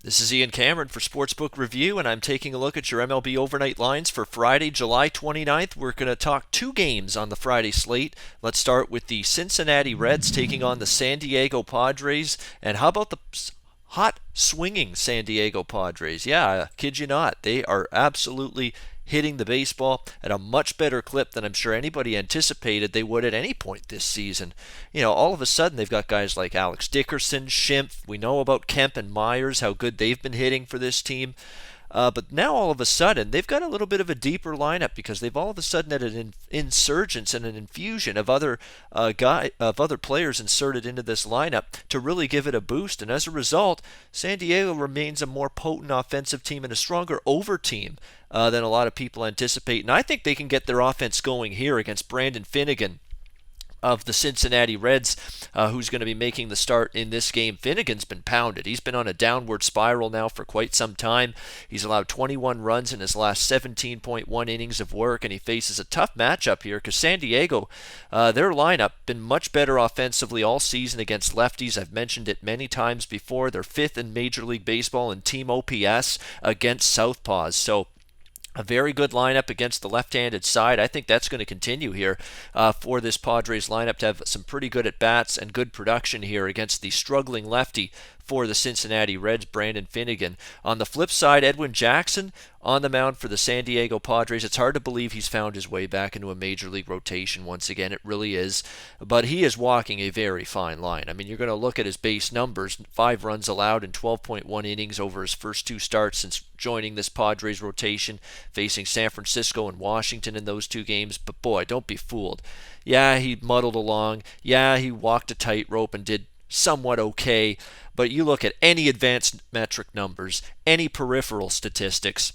This is Ian Cameron for Sportsbook Review, and I'm taking a look at your MLB overnight lines for Friday, July 29th. We're going to talk two games on the Friday slate. Let's start with the Cincinnati Reds taking on the San Diego Padres. And how about the hot swinging San Diego Padres? Yeah, kid you not. They are absolutely hitting the baseball at a much better clip than I'm sure anybody anticipated they would at any point this season. All of a sudden they've got guys like Alex Dickerson, Schimpf. We know about Kemp and Myers, how good they've been hitting for this team. But now all of a sudden they've got a little bit of a deeper lineup because they've all of a sudden had an insurgence and an infusion of other players inserted into this lineup to really give it a boost. And as a result, San Diego remains a more potent offensive team and a stronger over team than a lot of people anticipate. And I think they can get their offense going here against Brandon Finnegan of the Cincinnati Reds, who's going to be making the start in this game. Finnegan's been pounded. He's been on a downward spiral now for quite some time. He's allowed 21 runs in his last 17.1 innings of work, and he faces a tough matchup here because San Diego, their lineup, been much better offensively all season against lefties. I've mentioned it many times before. They're fifth in Major League Baseball in team OPS against southpaws. So a very good lineup against the left-handed side. I think that's going to continue here for this Padres lineup to have some pretty good at-bats and good production here against the struggling lefty for the Cincinnati Reds, Brandon Finnegan. On the flip side, Edwin Jackson on the mound for the San Diego Padres. It's hard to believe he's found his way back into a major league rotation once again. It really is. But he is walking a very fine line. I mean, you're going to look at his base numbers. 5 runs allowed in 12.1 innings over his first 2 starts since joining this Padres rotation, facing San Francisco and Washington in those 2 games. But boy, don't be fooled. Yeah, he muddled along. Yeah, he walked a tightrope and did somewhat okay. But you look at any advanced metric numbers, any peripheral statistics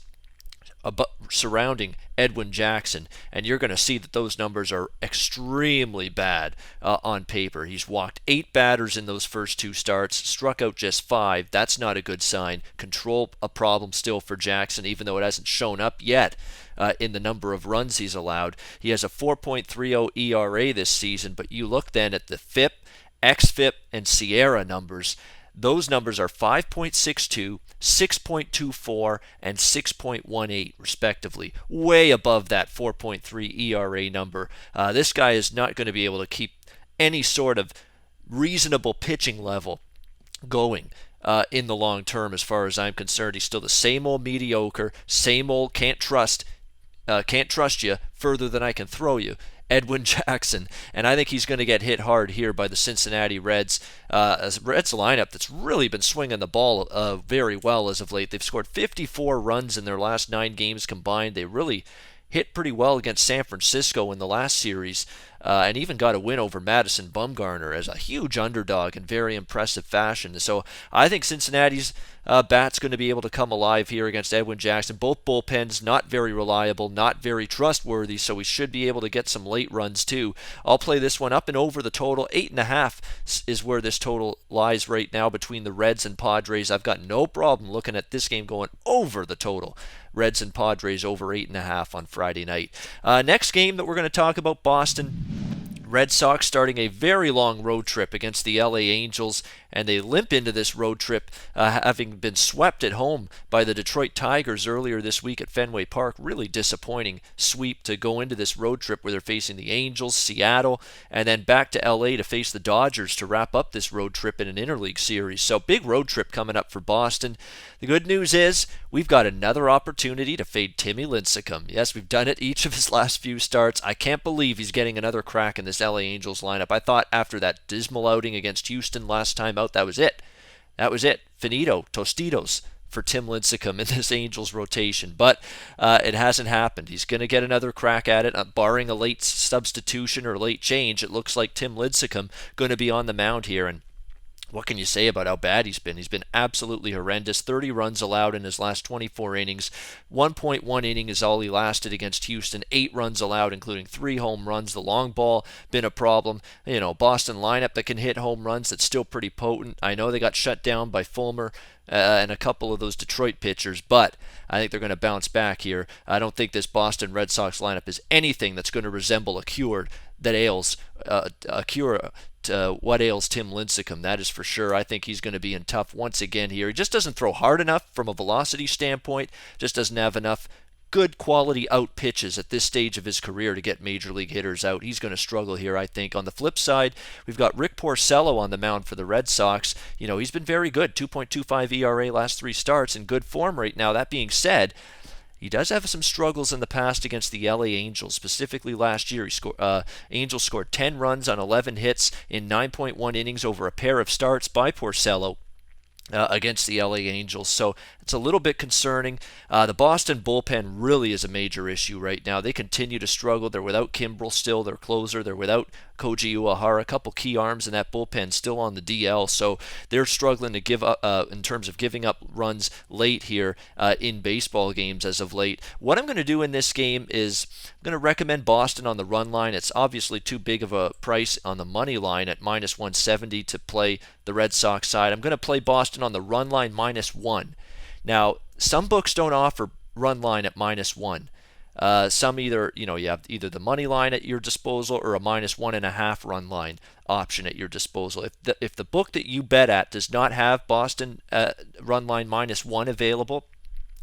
surrounding Edwin Jackson, and you're going to see that those numbers are extremely bad on paper. He's walked 8 batters in those first 2 starts, struck out just 5. That's not a good sign. Control a problem still for Jackson, even though it hasn't shown up yet in the number of runs he's allowed. He has a 4.30 ERA this season, but you look then at the FIP, XFIP, and Sierra numbers. Those numbers are 5.62, 6.24, and 6.18, respectively, way above that 4.3 ERA number. This guy is not going to be able to keep any sort of reasonable pitching level going in the long term, as far as I'm concerned. He's still the same old mediocre, same old can't trust you further than I can throw you, Edwin Jackson, and I think he's going to get hit hard here by the Cincinnati Reds. A Reds lineup that's really been swinging the ball very well as of late. They've scored 54 runs in their last 9 games combined. They really hit pretty well against San Francisco in the last series, and even got a win over Madison Bumgarner as a huge underdog in very impressive fashion. So I think Cincinnati's bat's going to be able to come alive here against Edwin Jackson. Both bullpens not very reliable, not very trustworthy, so we should be able to get some late runs too. I'll play this one up and over the total. 8.5 is where this total lies right now between the Reds and Padres. I've got no problem looking at this game going over the total. Reds and Padres over 8.5 on Friday night. Next game that we're going to talk about, Boston Red Sox starting a very long road trip against the LA Angels, and they limp into this road trip having been swept at home by the Detroit Tigers earlier this week at Fenway Park. Really disappointing sweep to go into this road trip where they're facing the Angels, Seattle, and then back to LA to face the Dodgers to wrap up this road trip in an interleague series. So big road trip coming up for Boston. The good news is we've got another opportunity to fade Timmy Lincecum. Yes, we've done it each of his last few starts. I can't believe he's getting another crack in this LA Angels lineup. I thought after that dismal outing against Houston last time out, that was it. That was it. Finito, Tostitos for Tim Lincecum in this Angels rotation. But it hasn't happened. He's going to get another crack at it. Barring a late substitution or late change, it looks like Tim Lincecum going to be on the mound here. And what can you say about how bad he's been? He's been absolutely horrendous. 30 runs allowed in his last 24 innings. 1.1 inning is all he lasted against Houston. 8 runs allowed, including 3 home runs. The long ball been a problem. Boston lineup that can hit home runs that's still pretty potent. I know they got shut down by Fulmer and a couple of those Detroit pitchers, but I think they're going to bounce back here. I don't think this Boston Red Sox lineup is anything that's going to resemble a cure what ails Tim Lincecum, that is for sure. I think he's going to be in tough once again here. He just doesn't throw hard enough from a velocity standpoint, just doesn't have enough good quality out pitches at this stage of his career to get major league hitters out. He's going to struggle here, I think. On the flip side, we've got Rick Porcello on the mound for the Red Sox. He's been very good, 2.25 ERA last 3 starts, in good form right now. That being said, he does have some struggles in the past against the LA Angels. Specifically last year, Angels scored 10 runs on 11 hits in 9.1 innings over a pair of starts by Porcello against the LA Angels. So it's a little bit concerning. The Boston bullpen really is a major issue right now. They continue to struggle. They're without Kimbrel still, their closer. They're without Koji Uehara, a couple key arms in that bullpen still on the DL. So they're struggling to give up in terms of giving up runs late here in baseball games as of late. What I'm going to do in this game is I'm going to recommend Boston on the run line. It's obviously too big of a price on the money line at minus 170 to play the Red Sox side. I'm going to play Boston on the run line -1. Now, some books don't offer run line at -1. Some you have either the money line at your disposal or a -1.5 run line option at your disposal. If the book that you bet at does not have Boston run line -1 available,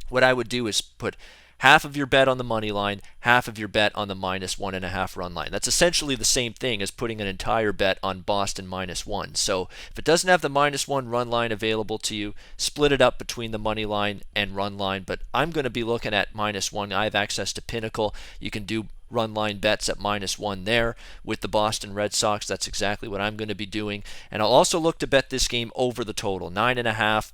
what I would do is put half of your bet on the money line, half of your bet on the -1.5 run line. That's essentially the same thing as putting an entire bet on Boston -1. So if it doesn't have the -1 run line available to you, split it up between the money line and run line. But I'm going to be looking at -1. I have access to Pinnacle. You can do run line bets at -1 there with the Boston Red Sox. That's exactly what I'm going to be doing. And I'll also look to bet this game over the total, 9.5.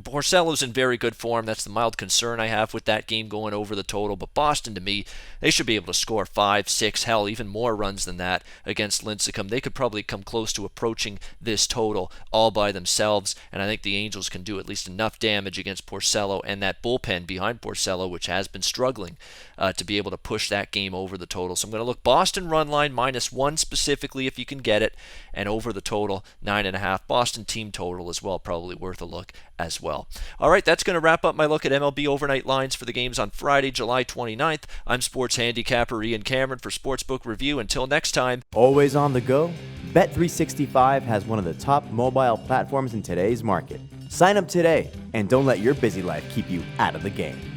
Porcello's in very good form. That's the mild concern I have with that game going over the total. But Boston, to me, they should be able to score 5, 6, hell, even more runs than that against Lincecum. They could probably come close to approaching this total all by themselves. And I think the Angels can do at least enough damage against Porcello and that bullpen behind Porcello, which has been struggling to be able to push that game over the total. So I'm going to look Boston run line -1 specifically if you can get it, and over the total 9.5. Boston team total as well, probably worth a look as well. All right, that's going to wrap up my look at MLB overnight lines for the games on Friday, July 29th. I'm sports handicapper Ian Cameron for Sportsbook Review. Until next time. Always on the go? Bet365 has one of the top mobile platforms in today's market. Sign up today and don't let your busy life keep you out of the game.